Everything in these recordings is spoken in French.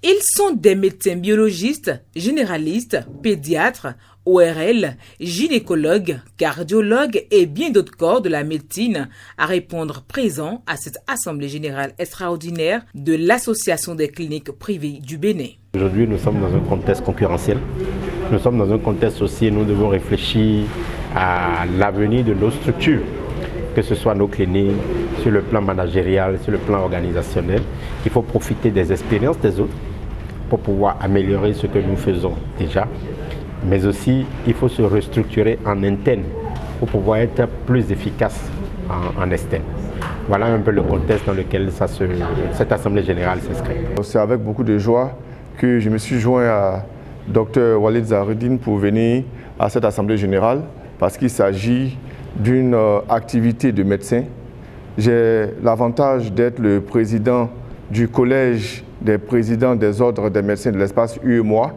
Ils sont des médecins biologistes, généralistes, pédiatres, ORL, gynécologues, cardiologues et bien d'autres corps de la médecine à répondre présents à cette Assemblée générale extraordinaire de l'Association des cliniques privées du Bénin. Aujourd'hui, nous sommes dans un contexte concurrentiel. Nous sommes dans un contexte aussi, nous devons réfléchir à l'avenir de nos structures, que ce soit nos cliniques, sur le plan managérial, sur le plan organisationnel. Il faut profiter des expériences des autres pour pouvoir améliorer ce que nous faisons déjà. Mais aussi, il faut se restructurer en interne pour pouvoir être plus efficace en externe. Voilà un peu le contexte dans lequel cette Assemblée générale s'inscrit. C'est avec beaucoup de joie que je me suis joint à Dr Walid Zahreddine pour venir à cette Assemblée générale parce qu'il s'agit d'une activité de médecin. J'ai l'avantage d'être le président du collège des présidents des ordres des médecins de l'espace UEMOA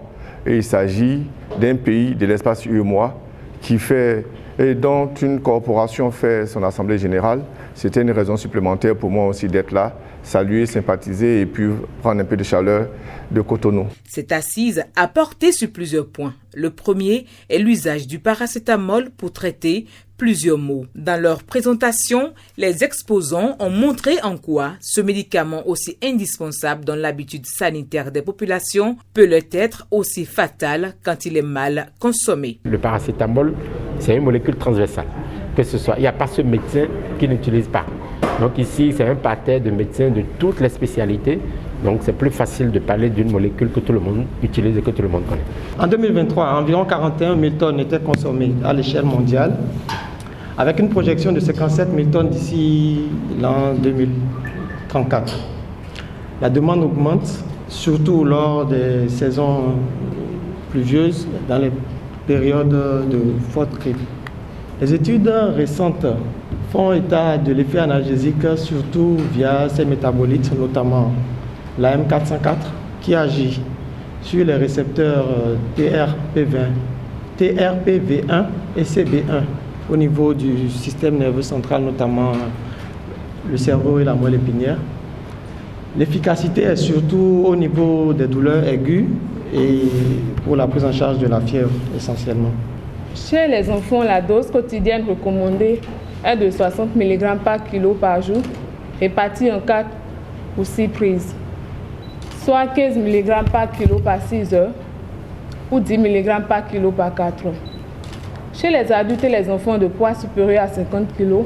et il s'agit d'un pays de l'espace UEMOA qui fait et dont une corporation fait son assemblée générale. C'était une raison supplémentaire pour moi aussi d'être là, saluer, sympathiser et puis prendre un peu de chaleur de Cotonou. Cette assise a porté sur plusieurs points. Le premier est l'usage du paracétamol pour traiter plusieurs maux. Dans leur présentation, les exposants ont montré en quoi ce médicament aussi indispensable dans l'habitude sanitaire des populations peut leur être aussi fatal quand il est mal consommé. Le paracétamol, c'est une molécule transversale. Que ce soit, il n'y a pas ce médecin qui n'utilise pas. Donc ici, c'est un parterre de médecins de toutes les spécialités. Donc c'est plus facile de parler d'une molécule que tout le monde utilise et que tout le monde connaît. En 2023, environ 41 000 tonnes étaient consommées à l'échelle mondiale, avec une projection de 57 000 tonnes d'ici l'an 2034. La demande augmente, surtout lors des saisons pluvieuses, dans les périodes de forte grippe. Les études récentes font état de l'effet analgésique, surtout via ces métabolites, notamment la M404, qui agit sur les récepteurs TRPV1 et CB1 au niveau du système nerveux central, notamment le cerveau et la moelle épinière. L'efficacité est surtout au niveau des douleurs aiguës et pour la prise en charge de la fièvre essentiellement. Chez les enfants, la dose quotidienne recommandée est de 60 mg par kilo par jour, répartie en 4 ou 6 prises, soit 15 mg par kilo par 6 heures ou 10 mg par kilo par 4 heures. Chez les adultes et les enfants de poids supérieur à 50 kg,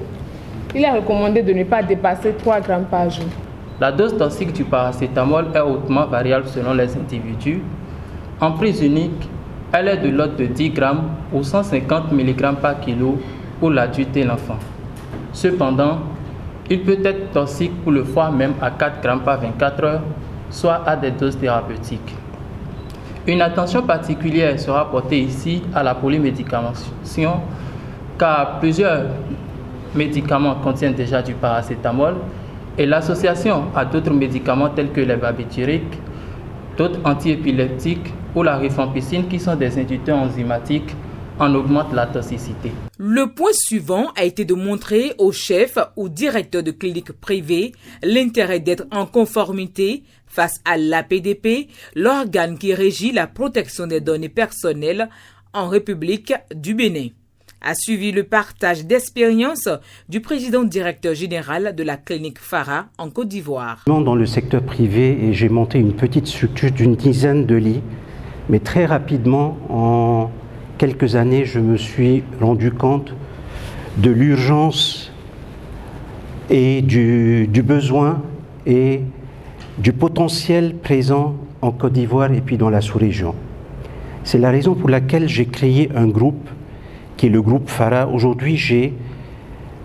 il est recommandé de ne pas dépasser 3 grammes par jour. La dose toxique du paracétamol est hautement variable selon les individus. En prise unique, elle est de l'ordre de 10 grammes ou 150 mg par kilo pour l'adulte et l'enfant. Cependant, il peut être toxique pour le foie même à 4 grammes par 24 heures, soit à des doses thérapeutiques. Une attention particulière sera portée ici à la polymédication, car plusieurs médicaments contiennent déjà du paracétamol et l'association à d'autres médicaments tels que les barbituriques, d'autres antiépileptiques ou la rifampicine qui sont des inducteurs enzymatiques en augmente la toxicité. Le point suivant a été de montrer aux chefs ou directeurs de cliniques privées l'intérêt d'être en conformité face à l'APDP, l'organe qui régit la protection des données personnelles en République du Bénin. A suivi le partage d'expériences du président directeur général de la clinique Fara en Côte d'Ivoire. Dans le secteur privé, j'ai monté une petite structure d'une dizaine de lits, mais très rapidement, en quelques années, je me suis rendu compte de l'urgence et du besoin et du potentiel présent en Côte d'Ivoire et puis dans la sous-région. C'est la raison pour laquelle j'ai créé un groupe qui est le groupe Fara. Aujourd'hui, j'ai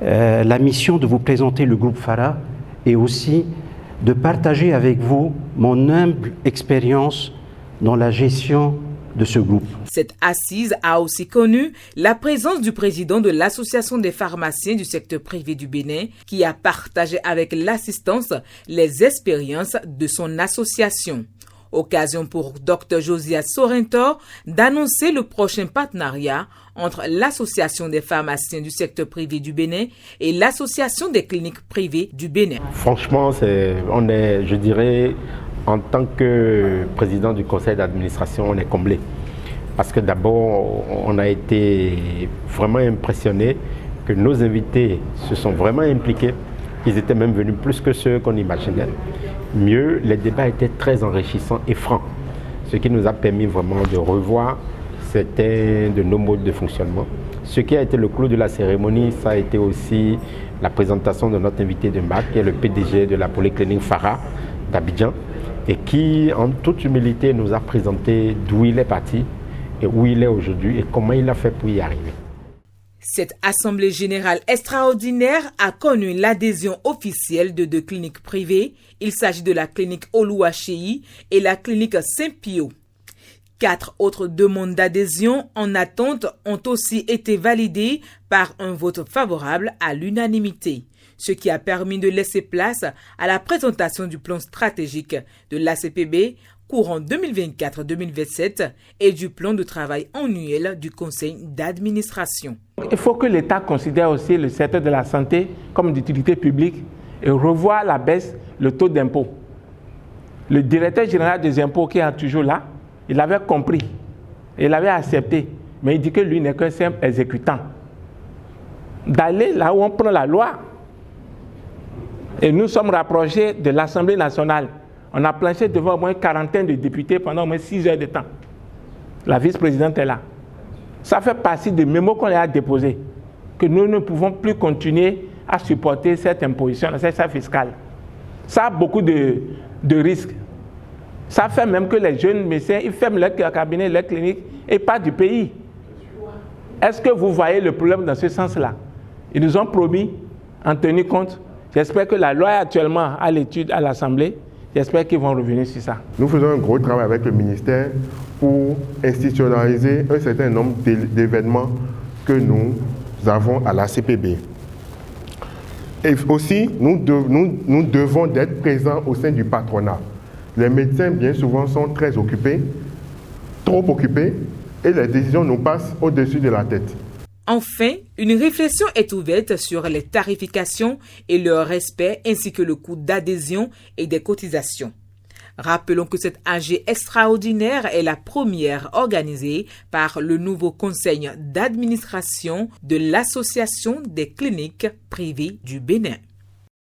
la mission de vous présenter le groupe Fara et aussi de partager avec vous mon humble expérience dans la gestion de ce groupe. Cette assise a aussi connu la présence du président de l'Association des pharmaciens du secteur privé du Bénin qui a partagé avec l'assistance les expériences de son association. Occasion pour Dr Josias Sorrentor d'annoncer le prochain partenariat entre l'Association des pharmaciens du secteur privé du Bénin et l'Association des cliniques privées du Bénin. Franchement, on est, je dirais, En tant que président du conseil d'administration, on est comblé. Parce que d'abord, on a été vraiment impressionnés que nos invités se sont vraiment impliqués. Ils étaient même venus plus que ceux qu'on imaginait. Mieux, les débats étaient très enrichissants et francs, ce qui nous a permis vraiment de revoir certains de nos modes de fonctionnement. Ce qui a été le clou de la cérémonie, ça a été aussi la présentation de notre invité de marque, qui est le PDG de la polyclinique Farah d'Abidjan, et qui, en toute humilité, nous a présenté d'où il est parti et où il est aujourd'hui et comment il a fait pour y arriver. Cette assemblée générale extraordinaire a connu l'adhésion officielle de 2 cliniques privées. Il s'agit de la clinique Oluwachei et la clinique Saint-Pio. 4 autres demandes d'adhésion en attente ont aussi été validées par un vote favorable à l'unanimité, ce qui a permis de laisser place à la présentation du plan stratégique de l'ACPB courant 2024-2027 et du plan de travail annuel du conseil d'administration. Il faut que l'État considère aussi le secteur de la santé comme d'utilité publique et revoie à la baisse le taux d'impôt. Le directeur général des impôts qui est toujours là, il avait compris, il avait accepté, mais il dit que lui n'est qu'un simple exécutant. D'aller là où on prend la loi. Et nous sommes rapprochés de l'Assemblée nationale. On a planché devant au moins une quarantaine de députés pendant au moins 6 heures de temps. La vice-présidente est là. Ça fait partie des mémos qu'on a déposés, que nous ne pouvons plus continuer à supporter cette imposition, cette charge fiscale. Ça a beaucoup de risques. Ça fait même que les jeunes médecins, ils ferment leur cabinet, leur clinique et partent du pays. Est-ce que vous voyez le problème dans ce sens-là? Ils nous ont promis, en tenir compte. J'espère que la loi est actuellement à l'étude à l'Assemblée. J'espère qu'ils vont revenir sur ça. Nous faisons un gros travail avec le ministère pour institutionnaliser un certain nombre d'événements que nous avons à la CPB. Et aussi, nous devons être présents au sein du patronat. Les médecins, bien souvent, sont très occupés, trop occupés, et les décisions nous passent au-dessus de la tête. Enfin, une réflexion est ouverte sur les tarifications et leur respect ainsi que le coût d'adhésion et des cotisations. Rappelons que cette AG extraordinaire est la première organisée par le nouveau conseil d'administration de l'Association des cliniques privées du Bénin.